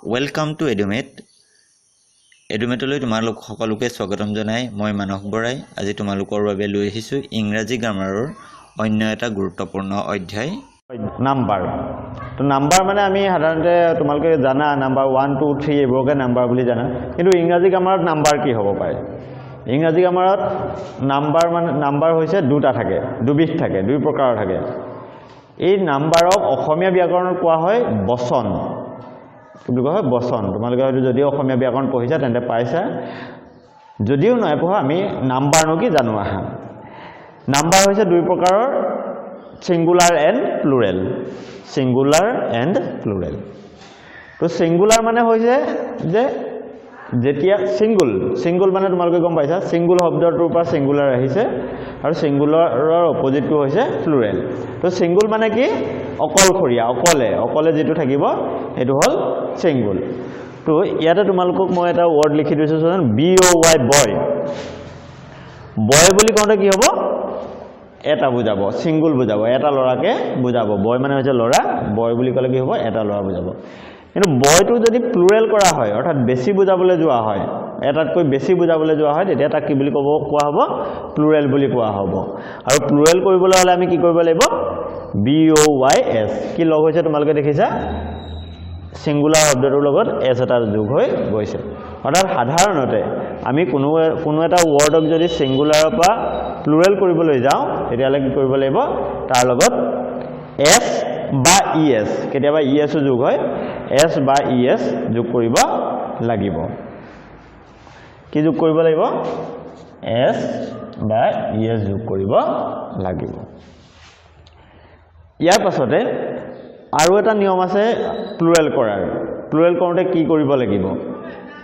welcome to এডুমেট এডুমেটলৈ তোমালোক সকলোকে স্বাগতম জনাই মই মানস বৰাই আজি তোমালোকৰ বাবে লৈ আহিছো ইংৰাজী গ্ৰামাৰৰ অন্য এটা গুৰুত্বপূৰ্ণ অধ্যায় নাম্বাৰ তো নাম্বাৰ মানে আমি সাধাৰণতে তোমালোকে জানা নাম্বাৰ 1 2 3 এইবোৰকে নাম্বাৰ বুলি জানা কিন্তু ইংৰাজী গ্ৰামাৰত নাম্বাৰ কি হ'ব পাৰে ইংৰাজী গ্ৰামাৰত নাম্বাৰ মানে নাম্বাৰ হৈছে দুটা থাকে দুবিধ থাকে দুই প্ৰকাৰৰ থাকে এই নাম্বাৰক অসমীয়া ব্যাকৰণত কোৱা হয় বচন কি কোৱা হয় বচন তোমালোকে হয়তো যদি অসমীয়া ব্যাকৰণ পঢ়িছা তেন্তে পাইছা যদিও নাই পঢ়া আমি নাম্বাৰনো কি জানো আহা নাম্বাৰ হৈছে দুই প্ৰকাৰৰ সিঙ্গুলাৰ এণ্ড প্লুৰেল তো সিঙ্গুলাৰ মানে হৈছে যে যেতিয়া সিঙ্গুল মানে তোমালোকে গম পাইছা সিঙ্গুল শব্দটোৰ পৰা সিঙ্গুলাৰ আহিছে আৰু সিঙ্গুলাৰৰ অপজিটটো হৈছে প্লুৰেল তো সিঙ্গুল মানে কি অকলখৰীয়া অকলে যেটো থাকিব এটো হল সিঙ্গুল তো ইয়াতে তোমালোকক মই এটা ওয়ার্ড লিখি দিছো শুন BOY বয় বুলি কওঁতে কি হ'ব এটা বুজাব সিঙ্গুল বুজাব এটা লৰাকে বুজাব বয় মানে হৈছে লৰা বয় বুলি কলে কি হ'ব এটা লৰা বুজাব কিন্তু বয়টো যদি প্লুৰেল কৰা হয় অৰ্থাৎ বেছি বুজাবলৈ যোৱা হয় এটাতকৈ বেছি বুজাবলৈ যোৱা হয় তেতিয়া তাক কি বুলি কোৱা হ'ব প্লুৰেল বুলি কোৱা হ'ব আৰু প্লুৰেল কৰিবলৈ হলে আমি কি কৰিব লাগিব BOYS কি লগ হৈছে তোমালোকে দেখিছা সিঙ্গুলাৰ শব্দটোৰ লগত এস এটা যোগ হৈ গৈছে অৰ্থাৎ সাধাৰণতে আমি কোনো এটা ওয়াৰ্ডক যদি সিঙ্গুলাৰৰ পৰা প্লুৰেল কৰিবলৈ যাওঁ তেতিয়ালে কি কৰিব লাগিব তাৰ লগত এস বা ইএস কেতিয়াবা ইএস যোগ হয় এস বা ইএস যোগ কৰিব লাগিব কি যোগ কৰিব লাগিব এস বা ইএস যোগ কৰিব লাগিব ইয়াৰ পাছতে আৰু এটা নিয়ম আছে প্লুৰেল কৰাৰ প্লুৰেল কৰোঁতে কি কৰিব লাগিব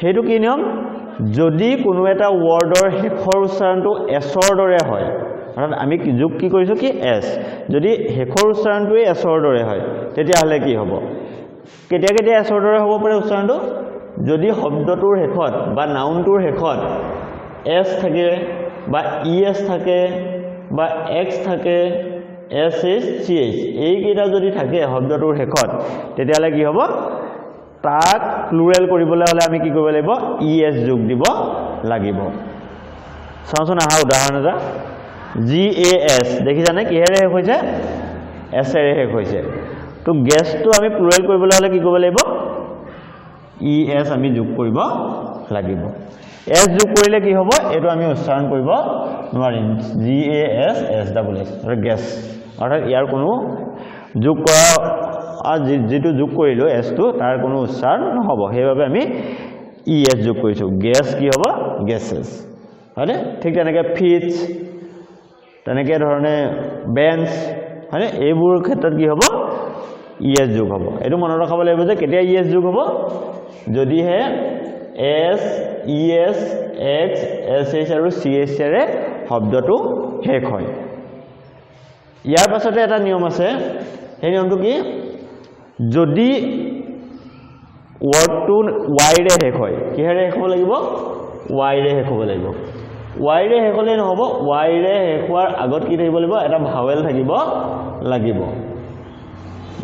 হেতু কি নিয়ম যদি কোনো এটা ওয়াৰ্ডৰ শেষৰ উচ্চাৰণটো এছৰ দৰে হয় অৰ্থাৎ আমি যোগ কি কৰিছো কি এছ যদি শেষৰ উচ্চাৰণটোৱে এছৰ দৰে হয় তেতিয়া হলে কি হ'ব কেতিয়া কেতিয়া এছৰ দৰে হ'ব পাৰে উচ্চাৰণটো যদি শব্দটোৰ শেষত বা নাউনটোৰ শেষত এছ থাকে বা ইএছ থাকে বা এক্স থাকে SHCH এই কেইটা যদি থাকে শব্দটোৰ শেষত তেতিয়ালে কি হ'ব তাক প্লুৰেল কৰিবলৈ হলে আমি কি কৰিব লাগিব ES যোগ দিব লাগিব চাওঁচোন আহা উদাহৰণ এটা GAS দেখিছানে কিহেৰে শেষ হৈছে S এৰে শেষ হৈছে তো গেছটো আমি প্লুৰেল কৰিবলৈ হলে কি কৰিব লাগিব ES আমি যোগ কৰিব লাগিব S যোগ কৰিলে কি হ'ব এটো আমি উচ্চাৰণ কৰিব নোৱাৰিম GAS SSS গেছ অৰ্থাৎ ইয়াৰ কোনো যোগ কৰা যেটো যোগ কৰিলো s টো তাৰ কোনো উচ্চাৰণ নহব সেইভাবে আমি es যোগ কৰিছো গ্যাস কি হ'ব গ্যাসেস হয়নে ঠিক তেনেকৈ ফিটস তেনেকৈ ধৰণে বেঞ্চ হয়নে এইবোৰ ক্ষেত্ৰত কি হ'ব es যোগ হ'ব এটো মনত ৰাখিব লাগিব যে কেতিয়া es যোগ হ'ব যদি হে s es x sh আৰু ch ৰে শব্দটো শেষ হয় ইয়াৰ পাছতে এটা নিয়ম আছে এই নিয়মটো কি যদি ওয়াৰ্ডটো y ৰে শেষ হয় কিহেৰে শেষ হ'ব লাগিব y ৰে শেষ হ'ব লাগিব y ৰে শেষ হ'লে নহব y ৰে শেষ হোৱাৰ আগত কি থাকিব লাগিব এটা ভাৱেল থাকিব লাগিব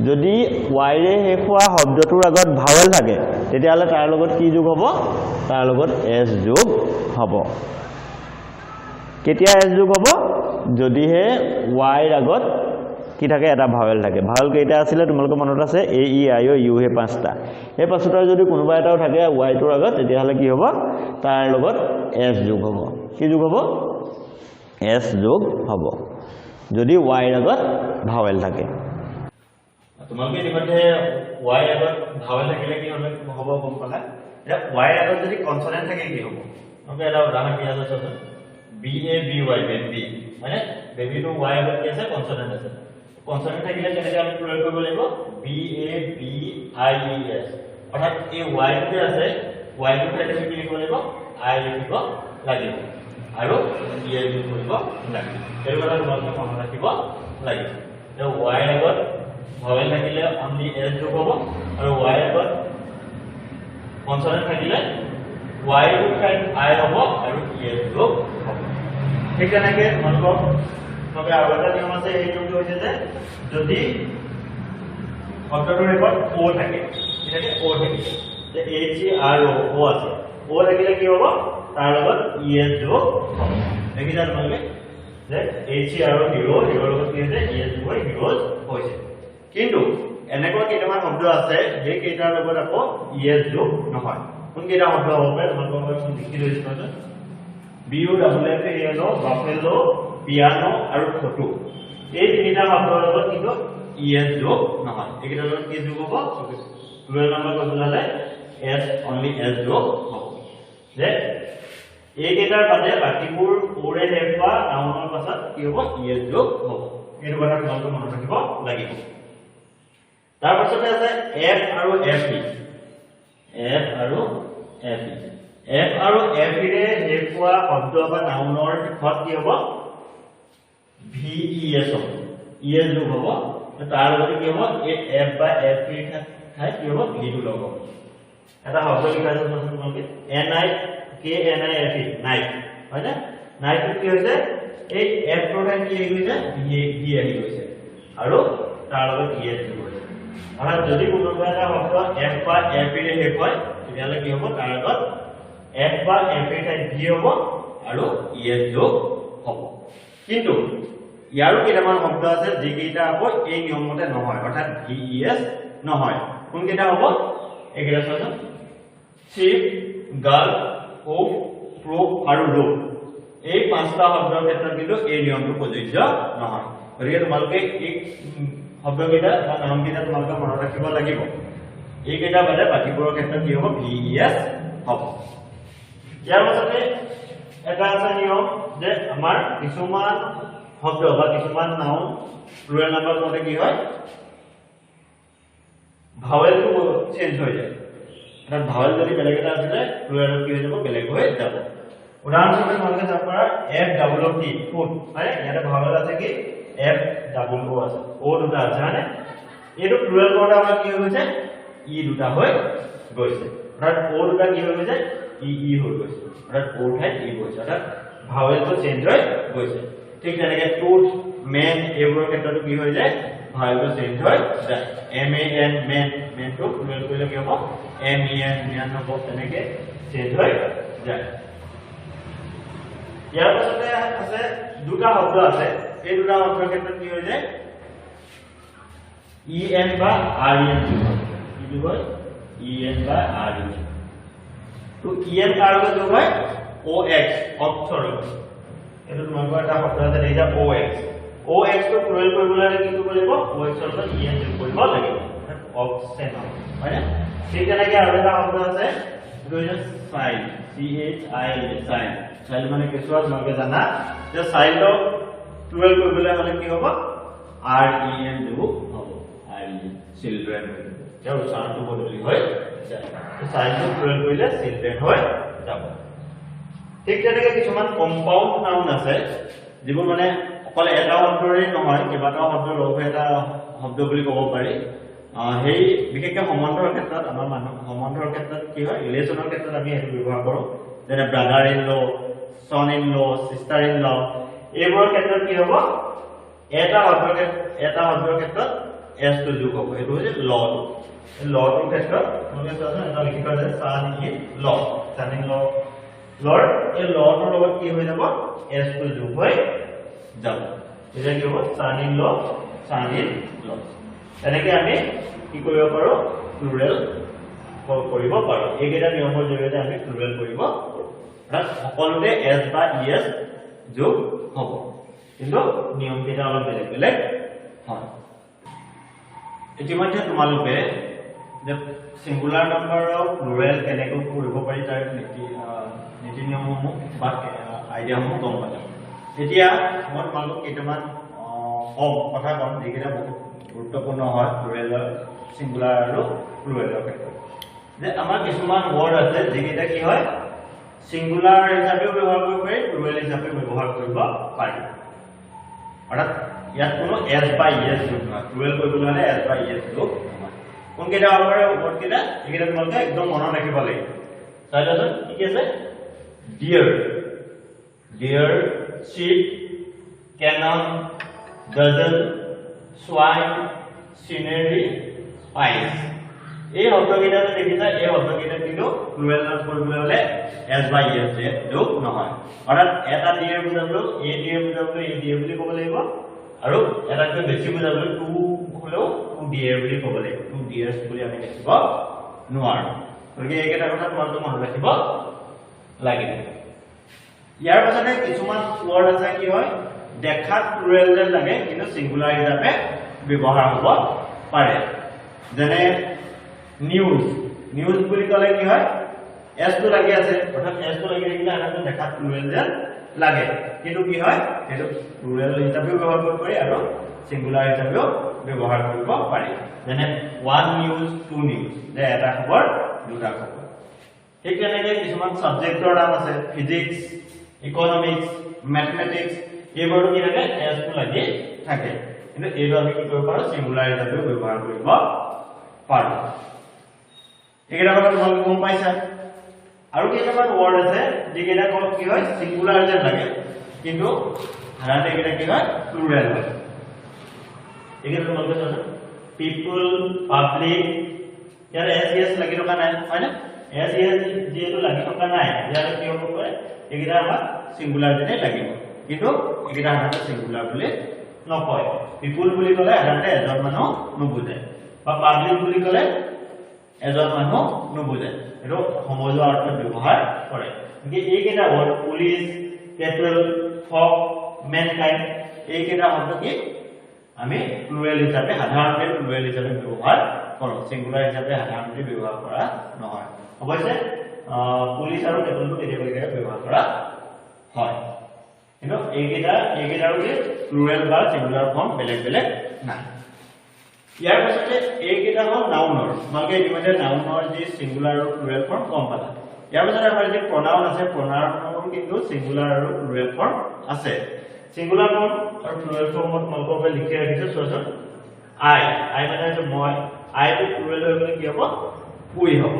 যদি y ৰে শেষ হোৱা শব্দটোৰ আগত ভাৱেল থাকে তেতিয়াহলে তাৰ লগত কি যোগ হ'ব তাৰ লগত s যোগ হ'ব কেতিয়া s যোগ হ'ব যদি হে y ৰ আগত কি থাকে এটা ভাৱেল থাকে ভাৱেল কেইটা আছিল তোমালোকৰ মনত আছে a e i o u হে পাঁচটা এই পাঁচটাৰ যদি কোনোবা এটাও থাকে y টোৰ আগত তেতিয়াহলে কি হ'ব তাৰ লগত s যোগ হ'ব কি যোগ হ'ব s যোগ হ'ব যদি y ৰ আগত ভাৱেল থাকে তোমালোকে ইতিমধ্যে y ৰ আগত ভাৱেল থাকিলে কি হ'ব গম পালা এটা y ৰ আগত যদি কনসনেন্ট থাকে কি হ'ব আমি এটা উদাহৰণ দিয়া আছে BABY বেবি মানে বেবি টো y আগত কি আছে কনসনেন্ট আছে কনসনেন্ট থাকিলে কেনেকৈ আমি প্লুৰেল কৰিব লাগিব BABIES অৰ্থাৎ এই y টো আছে y টো ঠাইত আমি কি লিখিব লাগিব I লিখিব লাগিব আৰু ES যোগ কৰিব লাগিব এই কথা তোমালোকে মনত ৰাখিব লাগিব যে y আগত ভাৱেল থাকিলে আমি s যোগ হ'ব আৰু y আগত কনসনেন্ট থাকিলে y টো ঠাইত I হ'ব আৰু ES যোগ হ'ব ঠিক তেনেকৈ তোমালোকক তবে আৰু এটা নিয়ম আছে এই নিয়মটো হৈছে যে যদি শব্দটোৰ শেষত o থাকে এটাকে o থাকে যে H E R O আছে O থাকিলে কি হ'ব তাৰ লগত ES যোগ হ'ব দেখিছা তোমালোকে যে H E R O hero হিৰোৰ লগত কি হৈছে ES যোগ হৈ হিৰোজ হৈছে কিন্তু এনেকুৱা কেইটামান শব্দ আছে যে কেইটাৰ লগত আকৌ ES যোগ নহয় কোন কেইটা শব্দ হ'ব পাৰে তোমালোকৰ মই লিখি লৈছো BUFFALO বাফেলো পিয়ানো আৰু ফটো এই তিনিটা শব্দৰ লগত কিন্তু ES যোগ নহয় এইকেইটাৰ লগত কি যোগ হ'ব 12 নম্বৰ কৈছিলে S only S যোগ হ'ব যে এইকেইটাৰ বাদে বাকিবোৰ ওৰে শেষ হোৱা নাউনৰ পাছত কি হ'ব ES যোগ হ'ব এইটো কথা তোমালোকে মনত ৰাখিব লাগিব তাৰ পাছতে আছে F আৰু FE F আৰু FE F আৰু FE ৰে শেষ হোৱা শব্দ বা নাউনৰ শেষত কি হ'ব VES হ'ব ES যোগ হ'ব তাৰ লগতে কি হ'ব এই F বা FE ঠাইত কি হ'ব V টো লগ হ'ব এটা শব্দ লিখা আছে তোমালোকে NIKNIFE নাইট হয় না নাইট কি হৈছে এই F টোৰ ঠাইত কি হৈছে V আহি গৈছে আৰু তাৰ লগত ES যোগ হৈছে আৰু যদি কোনোবা এটা শব্দ F বা FE ৰে শেষ হয় তেতিয়াহ'লে কি হ'ব তাৰ লগত F বা FE ঠাইত V হ'ব আৰু ES যোগ হ'ব কিন্তু ইয়াৰো কেইটামান শব্দ আছে যিকেইটা হ'ব এই নিয়মমতে নহয় অৰ্থাৎ VES নহয় কোন কেইটা হ'ব এইকেইটা চাওঁচোন চিপ গাৰ্ল হোপ প্ৰুফ আৰু ৰোপ এই পাঁচটা শব্দৰ ক্ষেত্ৰত কিন্তু এই নিয়মটো প্ৰযোজ্য নহয় গতিকে তোমালোকে এই শব্দকেইটা বা নামকেইটা তোমালোকে মনত ৰাখিব লাগিব এইকেইটা বাদে বাকীবোৰৰ ক্ষেত্ৰত কি হ'ব VES হ'ব ইয়াৰ পাছতে এটা আছে নিয়ম যে আমাৰ কিছুমান শব্দ বা কিছুমান নাউন প্লুৰেল নাম্বাৰ মতে কি হয় ভাৱেলটো চেঞ্জ হৈ যায় এটা ভাৱেল যদি বেলেগ এটা আছে প্লুৰেলত কি হৈ যাব বেলেগ হৈ যাব উদাহৰণস্বৰূপে তোমালোকে চাব পাৰা FWT ফুড হয় ইয়াতে ভাৱেল আছে কি FWO আছে O দুটা আছে মানে এইটো প্লুৰেল কৰোঁতে আমাৰ কি হৈছে E দুটা হৈ গৈছে অৰ্থাৎ O দুটা কি হৈ গৈছে E হৈ গৈছে অৰ্থাৎ O ঠাইত E গৈছে অৰ্থাৎ ভাৱেলটো চেঞ্জ হৈ গৈছে ঠিক তেনেকৈ টুথ মেন এইবোৰৰ ক্ষেত্ৰতো কি হৈ যায় ভাৱেলটো চেঞ্জ হৈ যায় MAN মেন মেনটো প্লুৰেল কৰিলে কি হ'ব MEN মিয়ান হ'ব তেনেকৈ চেঞ্জ হৈ যায় ইয়াৰ পাছতে আছে দুটা শব্দ আছে এই দুটা শব্দৰ ক্ষেত্ৰত কি হৈ যায় EN বা REN কি হয় EN বা REN তো EN কাৰ লগত যোগ হয় OX অক্ষৰ এইটো তোমালোকৰ এটা শব্দ আছে এইটা OX টো প্লুৰেল কৰিবলৈ কি কৰিব লাগিব OX ৰ লগত EN যোগ কৰিব লাগিব অক্সেন হয় না ঠিক তেনেকৈ আৰু এটা শব্দ আছে এইটো হৈছে চাইল্ড CHILD চাইল্ড চাইল্ড মানে কেঁচুৱা তোমালোকে জানা যে চাইল্ডক প্লুৰেল কৰিবলৈ হ'লে কি হ'ব REN যোগ হ'ব REN চিলড্ৰেন যাৰ উচ্চাৰণটো বদলি হৈ যায় চাইল্ডক প্লুৰেল কৰিলে চিলড্ৰেন হৈ যাব ঠিক তেনেকৈ কিছুমান কম্পাউণ্ড নাউন আছে যিবোৰ মানে অকল এটা শব্দৰে নহয় কেইবাটাও শব্দ লগ হৈ এটা শব্দ বুলি ক'ব পাৰি সেই বিশেষকৈ সম্বন্ধৰ ক্ষেত্ৰত আমাৰ মানুহ সম্বন্ধৰ ক্ষেত্ৰত কি হয় ৰিলেশ্যনৰ ক্ষেত্ৰত আমি সেইটো ব্যৱহাৰ কৰোঁ যেনে brother in law son in law sister in law এইবোৰৰ ক্ষেত্ৰত কি হ'ব এটা শব্দৰ ক্ষেত্ৰত S টো যোগ হ'ব এইটো হৈছে ল টোৰ ক্ষেত্ৰত তোমালোকে চাওঁচোন এটা লিখি থোৱা আছে son in law son in law লৰ এই লটোৰ লগত কি হৈ যাব S টো যোগ হৈ যাব এতিয়া কি হ'ব son in law son in law এনেকৈ আমি কি কৰিব পাৰোঁ প্লুৰেল কৰিব পাৰোঁ এইকেইটা নিয়মৰ জৰিয়তে আমি প্লুৰেল কৰিব পাৰোঁ সকলোতে S বা ES যোগ হ'ব কিন্তু নিয়মকেইটা অলপ বেলেগ বেলেগ হয় ইতিমধ্যে তোমালোকে যে সিঙ্গুলাৰ নাম্বাৰৰ প্লুৰেল কেনেকৈ কৰিব পাৰি তাৰ নীতি নিয়মসমূহ বা আইডিয়াসমূহ গম পালোঁ এতিয়া মই তোমালোকক কেইটামান কথা ক'ম যিকেইটা বহুত গুৰুত্বপূৰ্ণ হয় প্লুৰেলৰ সিঙ্গুলাৰ আৰু প্লুৰেলৰ ক্ষেত্ৰত যে আমাৰ কিছুমান ৱৰ্ড আছে যিকেইটা কি হয় সিঙ্গুলাৰ হিচাপেও ব্যৱহাৰ কৰিব পাৰি প্লুৰেল হিচাপে ব্যৱহাৰ কৰিব পাৰি অৰ্থাৎ ইয়াত কোনো S বা ES যোগ নহয় প্লুৰেল কৰিবলৈ হ'লে S বা ES যোগ নহয় কোনকেইটা হ'ব পাৰে ৱৰ্ডকেইটা এইকেইটা তোমালোকে একদম মনত ৰাখিব লাগিব চাই লোৱাচোন কি আছে dear sheep cannon dozen swine scenery spice এই শব্দকেইটা দেখিছা এই শব্দকেইটা কিন্তু প্লুৰেল নাউন কৰিবলৈ হলে এস বা ইএস যে যোগ নহয় অৰ্থাৎ এটা ডিএ বুজাবলৈ এ ডিএ বুজাবলৈ এ ডিএ বুলি ক'ব লাগিব আৰু এটাকৈ বেছি বুজাবলৈ টু হলেও টু ডিএ বুলি ক'ব লাগিব টু ডিএস বুলি আমি লিখিব নোৱাৰো গতিকে এইকেইটা কথা তোমালোকে মনত ৰাখিব লাগিব ইয়াৰ পাছতে কিছুমান ৱৰ্ড আছে কি হয় দেখাত প্লুৰেল যেন লাগে কিন্তু সিঙ্গুলাৰ হিচাপে ব্যৱহাৰ হ'ব পাৰে যেনে নিউজ নিউজ বুলি ক'লে কি হয় এস টো লাগি আছে অৰ্থাৎ এস টো লাগি থাকিলে আনহাতে দেখাত প্লুৰেল যেন লাগে কিন্তু কি হয় এটো প্লুৰেল হিচাপে ব্যৱহাৰ কৰিব পাৰি আৰু সিঙ্গুলাৰ হিচাপেও ব্যৱহাৰ কৰিব পাৰি যেনে ওয়ান নিউজ টু নিউজ যে এটা খবৰ দুটা খবৰ ঠিক তেনেকৈ কিছুমান সাবজেক্টৰ নাম আছে ফিজিক্স ইকোনমিক্স ম্যাথমেটিক্স এইবোৰটো কি থাকে এস টো লাগি থাকে কিন্তু এইটো আমি কি কৰিব পাৰো সিঙ্গুলাৰ হিচাপে ব্যৱহাৰ কৰিব পাৰো এইকেইটা কথা তোমালোকে গম পাইছা আৰু কেইটামান ৱৰ্ড আছে যিকেইটা কি হয় সিঙ্গুলাৰ যেন লাগে কিন্তু সাধাৰণতে এইকেইটা কি হয় প্লুৰেল হয় এইকেইটা তোমালোকে জানা পিপল পাব্লিক ইয়াৰ এস এস লাগি থকা নাই হয় না এস এস যিহেতু লাগি থকা নাই ইয়াৰ কি হ'ব পাৰে এইকেইটা আমাৰ সিঙ্গুলাৰ যেনে লাগিব কিন্তু এইকেইটা সাধাৰণতে সিঙ্গুলাৰ বুলি নকয় পিপল বুলি ক'লে সাধাৰণতে এজন মানুহ নুবুজায় বা পাব্লিক বুলি ক'লে এজন মানুহ নুবুজায় এটো সমজুৱা অৰ্থত ব্যৱহাৰ কৰে কিন্তু এইকেইটা ৱৰ্ড পুলিচ পেট্ৰল ফক মেনকাইণ্ড এইকেইটা শব্দ কি আমি প্লুৰেল হিচাপে সাধাৰণতে প্লুৰেল হিচাপে ব্যৱহাৰ কৰোঁ সিঙ্গুলাৰ হিচাপে সাধাৰণতে ব্যৱহাৰ কৰা নহয় অৱশ্যে পুলিচ আৰু পেট্ৰলটো কেতিয়াবা ব্যৱহাৰ কৰা হয় কিন্তু এইকেইটাৰ কি প্লুৰেল বা সিঙ্গুলাৰ ফৰ্ম বেলেগ বেলেগ নাই ইয়াৰ পাছতে এইকেইটা হ'ল নাউনৰ তোমালোকে ইতিমধ্যে নাউনৰ যি সিঙ্গুলাৰ আৰু প্লুৰেল ফৰ্ম গম পালা ইয়াৰ পাছতে আমাৰ যি প্ৰনাউন আছে প্ৰনাউনৰ কিন্তু সিঙ্গুলাৰ আৰু প্লুৰেল ফৰ্ম আছে সিঙ্গুলাৰ ফৰ্ম আৰু প্লুৰেল ফৰ্মত তোমালোকৰ বাবে লিখি ৰাখিছো চোৱাচোন আই মানে হৈছে মই আই টো প্লুৰেল হৈ গ'লে কি হ'ব উই হ'ব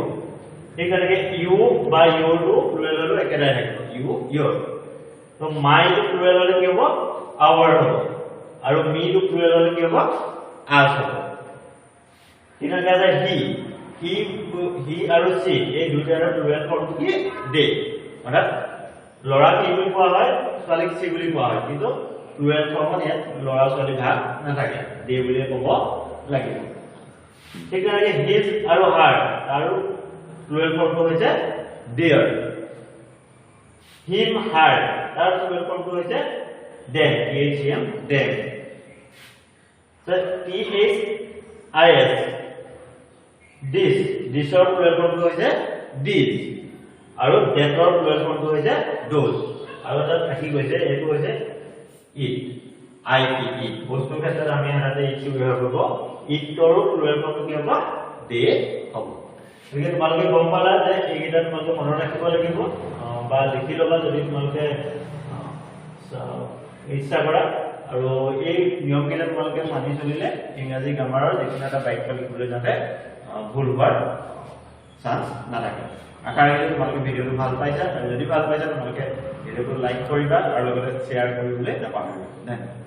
ঠিক তেনেকৈ ইউ বা ইউৰটো প্লুৰেল হ'লে একেটাই থাকিব ইউ ইয়ৰ তো মাই টো প্লুৰেল হ'লে কি হ'ব আৱাৰ হ'ব আৰু মি টো প্লুৰেল হ'লে কি হ'ব আস হ'ব ঠিক আছে হি আৰু সি এই দুটাৰ প্লুৰেল ফৰ্মটো কি দে অৰ্থাৎ ল'ৰা কি বুলি কোৱা হয় ছোৱালীক সি বুলি কোৱা হয় কিন্তু প্লুৰেল ফৰ্মত ইয়াত ল'ৰা ছোৱালী ভাগ নাথাকে দে বুলি ক'ব লাগিব ঠিক তেনেকৈ হিজ আৰু হাৰ আৰু প্লুৰেল ফৰ্মটো হৈছে দেয়াৰ হিম হাৰ তাৰ প্লুৰেল ফৰ্মটো হৈছে দেম THM দেম THIS দিছৰ প্লুৰেল ফৰ্মটো হৈছে দিজ আৰু ডেটৰ প্লুৰেল ফৰ্মটো হৈছে ডোজ আৰু এটা থাকি গৈছে এইটো হৈছে ইট ITE বস্তুৰ ক্ষেত্ৰত আমি সাধাৰণতে ইট ব্যৱহাৰ কৰিব ইটৰো প্লুৰেল ফৰ্মটো কি হ'ব দে হ'ব গতিকে তোমালোকে গম পালা যে এইকেইটা তোমালোকে মনত ৰাখিব লাগিব বা লিখি ল'বা যদি তোমালোকে ইচ্ছা কৰা আৰু এই নিয়মকেইটা তোমালোকে মানি চলিলে ইংৰাজী গ্ৰামাৰৰ যিকোনো এটা বাক্য লিখিবলৈ যাতে ভুল হোৱাৰ চান্স নাথাকে আশা ৰাখিছোঁ তোমালোকে ভিডিঅ'টো ভাল পাইছা আৰু যদি ভাল পাইছা তোমালোকে ভিডিঅ'টো লাইক কৰিবা আৰু লগতে শ্বেয়াৰ কৰিবলৈ নাপাহৰিবা ধন্যবাদ